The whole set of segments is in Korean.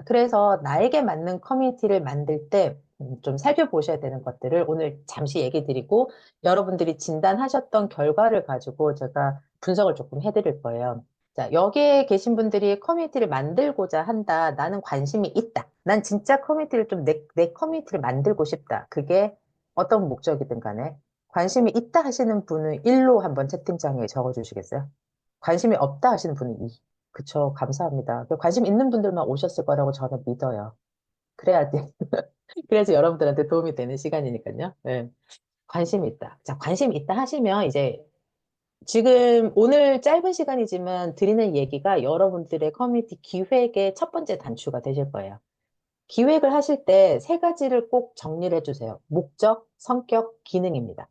그래서 나에게 맞는 커뮤니티를 만들 때 좀 살펴보셔야 되는 것들을 오늘 잠시 얘기 드리고 여러분들이 진단하셨던 결과를 가지고 제가 분석을 조금 해드릴 거예요. 자, 여기에 계신 분들이 커뮤니티를 만들고자 한다. 나는 관심이 있다. 난 진짜 커뮤니티를 좀 내 커뮤니티를 만들고 싶다. 그게 어떤 목적이든 간에 관심이 있다 하시는 분은 1로 한번 채팅창에 적어주시겠어요? 관심이 없다 하시는 분은 2. 그쵸. 감사합니다. 관심 있는 분들만 오셨을 거라고 저는 믿어요. 그래야지. 그래서 여러분들한테 도움이 되는 시간이니까요. 네. 관심이 있다. 자, 관심이 있다 하시면 이제 지금 오늘 짧은 시간이지만 드리는 얘기가 여러분들의 커뮤니티 기획의 첫 번째 단추가 되실 거예요. 기획을 하실 때 세 가지를 꼭 정리를 해주세요. 목적, 성격, 기능입니다.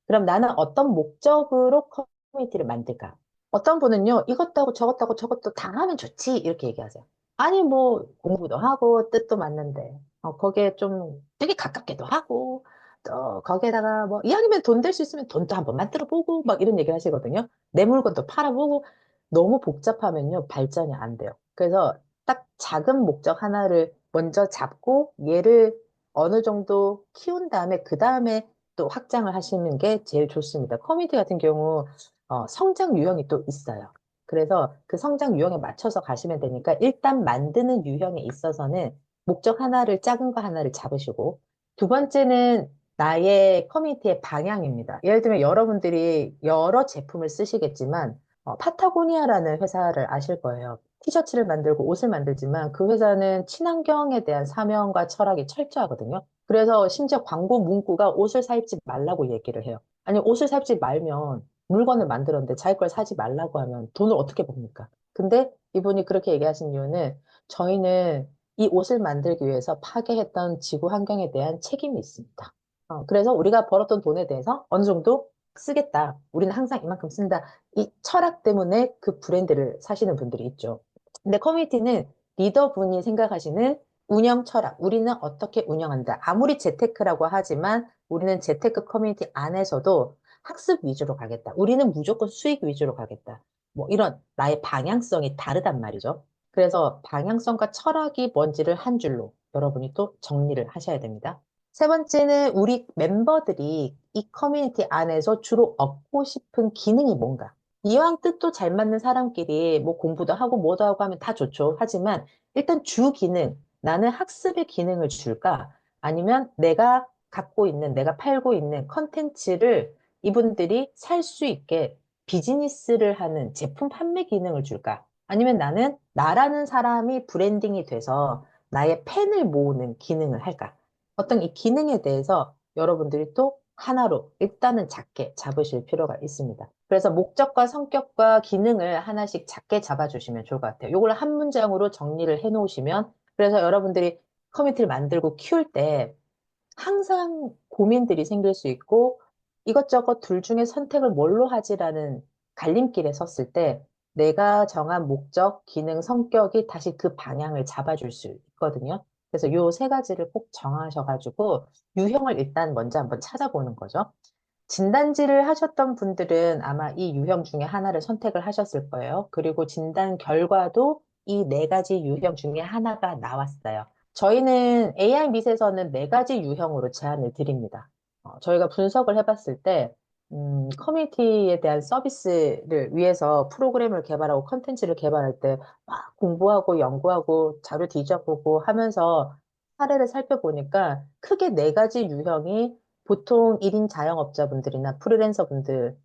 그럼 나는 어떤 목적으로 커뮤니티를 만들까? 어떤 분은요, 이것도 하고 저것도 하고 저것도 다 하면 좋지. 이렇게 얘기하세요. 아니, 뭐, 공부도 하고, 뜻도 맞는데, 거기에 좀 되게 가깝게도 하고, 또, 거기에다가 뭐, 이왕이면 돈 될 수 있으면 돈도 한번 만들어 보고, 막 이런 얘기 하시거든요. 내 물건도 팔아보고, 너무 복잡하면요, 발전이 안 돼요. 그래서 딱 작은 목적 하나를 먼저 잡고, 얘를 어느 정도 키운 다음에, 그 다음에 또 확장을 하시는 게 제일 좋습니다. 커뮤니티 같은 경우 성장 유형이 또 있어요. 그래서 그 성장 유형에 맞춰서 가시면 되니까 일단 만드는 유형에 있어서는 목적 하나를 작은 거 하나를 잡으시고 두 번째는 나의 커뮤니티의 방향입니다. 예를 들면 여러분들이 여러 제품을 쓰시겠지만 파타고니아라는 회사를 아실 거예요. 티셔츠를 만들고 옷을 만들지만 그 회사는 친환경에 대한 사명과 철학이 철저하거든요. 그래서 심지어 광고 문구가 옷을 사입지 말라고 얘기를 해요. 아니, 옷을 사입지 말면 물건을 만들었는데 자기 걸 사지 말라고 하면 돈을 어떻게 법니까? 근데 이분이 그렇게 얘기하신 이유는 저희는 이 옷을 만들기 위해서 파괴했던 지구 환경에 대한 책임이 있습니다. 그래서 우리가 벌었던 돈에 대해서 어느 정도 쓰겠다. 우리는 항상 이만큼 쓴다. 이 철학 때문에 그 브랜드를 사시는 분들이 있죠. 근데 커뮤니티는 리더분이 생각하시는 운영 철학, 우리는 어떻게 운영한다. 아무리 재테크라고 하지만 우리는 재테크 커뮤니티 안에서도 학습 위주로 가겠다. 우리는 무조건 수익 위주로 가겠다. 뭐 이런 나의 방향성이 다르단 말이죠. 그래서 방향성과 철학이 뭔지를 한 줄로 여러분이 또 정리를 하셔야 됩니다. 세 번째는 우리 멤버들이 이 커뮤니티 안에서 주로 얻고 싶은 기능이 뭔가. 이왕 뜻도 잘 맞는 사람끼리 뭐 공부도 하고 뭐도 하고 하면 다 좋죠. 하지만 일단 주 기능, 나는 학습의 기능을 줄까? 아니면 내가 갖고 있는, 내가 팔고 있는 컨텐츠를 이분들이 살 수 있게 비즈니스를 하는 제품 판매 기능을 줄까? 아니면 나는 나라는 사람이 브랜딩이 돼서 나의 팬을 모으는 기능을 할까? 어떤 이 기능에 대해서 여러분들이 또 하나로 일단은 작게 잡으실 필요가 있습니다. 그래서 목적과 성격과 기능을 하나씩 작게 잡아주시면 좋을 것 같아요. 이걸 한 문장으로 정리를 해 놓으시면 그래서 여러분들이 커뮤니티를 만들고 키울 때 항상 고민들이 생길 수 있고 이것저것 둘 중에 선택을 뭘로 하지라는 갈림길에 섰을 때 내가 정한 목적, 기능, 성격이 다시 그 방향을 잡아줄 수 있거든요. 그래서 요 세 가지를 꼭 정하셔가지고 유형을 일단 먼저 한번 찾아보는 거죠. 진단지를 하셨던 분들은 아마 이 유형 중에 하나를 선택을 하셨을 거예요. 그리고 진단 결과도 이 네 가지 유형 중에 하나가 나왔어요. 저희는 AI 밑에서는 네 가지 유형으로 제안을 드립니다. 저희가 분석을 해봤을 때, 커뮤니티에 대한 서비스를 위해서 프로그램을 개발하고 컨텐츠를 개발할 때 막 공부하고 연구하고 자료 뒤져보고 하면서 사례를 살펴보니까 크게 네 가지 유형이 보통 1인 자영업자분들이나 프리랜서분들,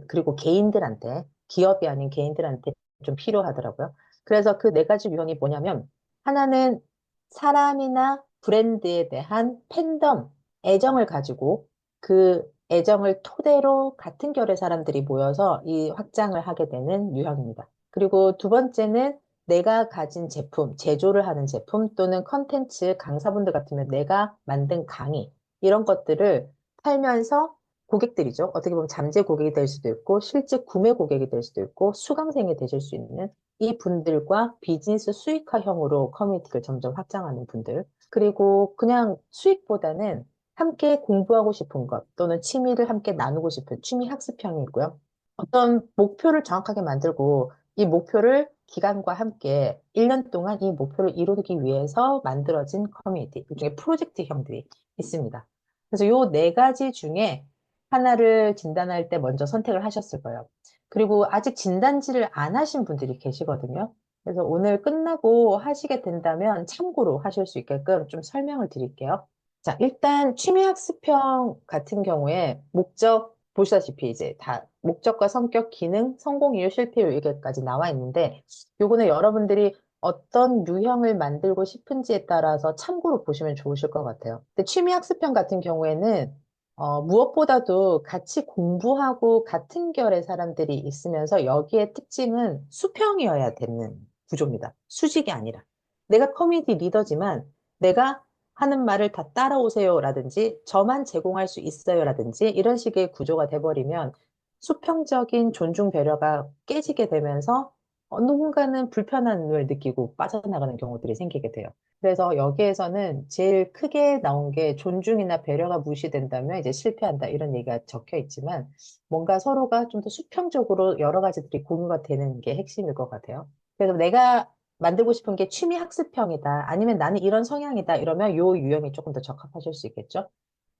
그리고 개인들한테, 기업이 아닌 개인들한테 좀 필요하더라고요. 그래서 그 네 가지 유형이 뭐냐면, 하나는 사람이나 브랜드에 대한 팬덤, 애정을 가지고 그 애정을 토대로 같은 결의 사람들이 모여서 이 확장을 하게 되는 유형입니다. 그리고 두 번째는 내가 가진 제품, 제조를 하는 제품 또는 컨텐츠 강사분들 같으면 내가 만든 강의, 이런 것들을 팔면서 고객들이죠. 어떻게 보면 잠재 고객이 될 수도 있고, 실제 구매 고객이 될 수도 있고, 수강생이 되실 수 있는 이 분들과 비즈니스 수익화형으로 커뮤니티를 점점 확장하는 분들. 그리고 그냥 수익보다는 함께 공부하고 싶은 것 또는 취미를 함께 나누고 싶은 취미 학습형이 있고요. 어떤 목표를 정확하게 만들고 이 목표를 기간과 함께 1년 동안 이 목표를 이루기 위해서 만들어진 커뮤니티, 그중에 프로젝트형들이 있습니다. 그래서 요 네 가지 중에 하나를 진단할 때 먼저 선택을 하셨을 거예요. 그리고 아직 진단지를 안 하신 분들이 계시거든요. 그래서 오늘 끝나고 하시게 된다면 참고로 하실 수 있게끔 좀 설명을 드릴게요. 자, 일단 취미학습형 같은 경우에 목적 보시다시피 이제 다 목적과 성격, 기능, 성공 이유, 실패 이유 여기까지 나와 있는데 요거는 여러분들이 어떤 유형을 만들고 싶은지에 따라서 참고로 보시면 좋으실 것 같아요. 근데 취미학습형 같은 경우에는 무엇보다도 같이 공부하고 같은 결의 사람들이 있으면서 여기에 특징은 수평이어야 되는 구조입니다. 수직이 아니라. 내가 커뮤니티 리더지만 내가 하는 말을 다 따라오세요라든지 저만 제공할 수 있어요라든지 이런 식의 구조가 돼버리면 수평적인 존중 배려가 깨지게 되면서 누군가는 불편함을 느끼고 빠져나가는 경우들이 생기게 돼요. 그래서 여기에서는 제일 크게 나온 게 존중이나 배려가 무시된다면 이제 실패한다 이런 얘기가 적혀 있지만 뭔가 서로가 좀 더 수평적으로 여러 가지들이 공유가 되는 게 핵심일 것 같아요. 그래서 내가 만들고 싶은 게 취미 학습형이다. 아니면 나는 이런 성향이다. 이러면 요 유형이 조금 더 적합하실 수 있겠죠?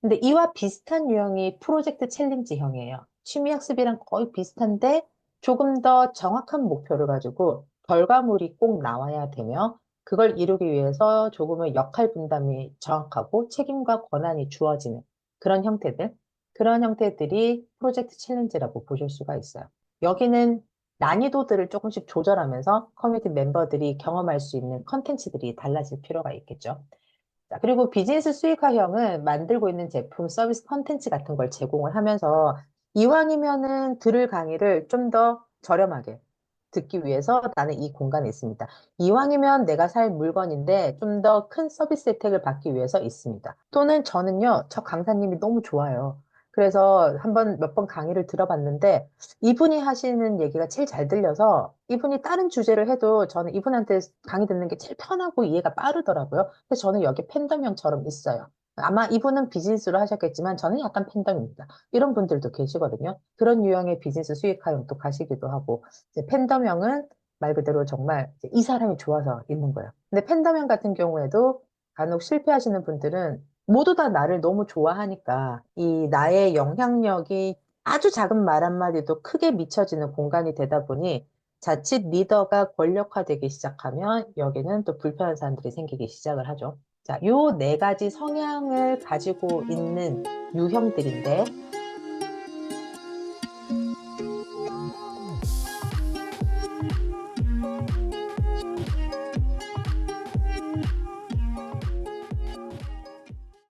근데 이와 비슷한 유형이 프로젝트 챌린지형이에요. 취미 학습이랑 거의 비슷한데 조금 더 정확한 목표를 가지고 결과물이 꼭 나와야 되며 그걸 이루기 위해서 조금은 역할 분담이 정확하고 책임과 권한이 주어지는 그런 형태들, 그런 형태들이 프로젝트 챌린지라고 보실 수가 있어요. 여기는 난이도들을 조금씩 조절하면서 커뮤니티 멤버들이 경험할 수 있는 컨텐츠들이 달라질 필요가 있겠죠. 자, 그리고 비즈니스 수익화형은 만들고 있는 제품, 서비스 컨텐츠 같은 걸 제공을 하면서 이왕이면은 들을 강의를 좀 더 저렴하게 듣기 위해서 나는 이 공간에 있습니다. 이왕이면 내가 살 물건인데 좀 더 큰 서비스 혜택을 받기 위해서 있습니다. 또는 저는요, 저 강사님이 너무 좋아요. 그래서 몇 번 강의를 들어봤는데 이분이 하시는 얘기가 제일 잘 들려서 이분이 다른 주제를 해도 저는 이분한테 강의 듣는 게 제일 편하고 이해가 빠르더라고요. 그래서 저는 여기 팬덤형처럼 있어요. 아마 이분은 비즈니스로 하셨겠지만 저는 약간 팬덤입니다. 이런 분들도 계시거든요. 그런 유형의 비즈니스 수익화형도 가시기도 하고 이제 팬덤형은 말 그대로 정말 이제 이 사람이 좋아서 있는 거예요. 근데 팬덤형 같은 경우에도 간혹 실패하시는 분들은 모두 다 나를 너무 좋아하니까 이 나의 영향력이 아주 작은 말 한마디도 크게 미쳐지는 공간이 되다 보니 자칫 리더가 권력화되기 시작하면 여기는 또 불편한 사람들이 생기기 시작을 하죠. 자, 요 네 가지 성향을 가지고 있는 유형들인데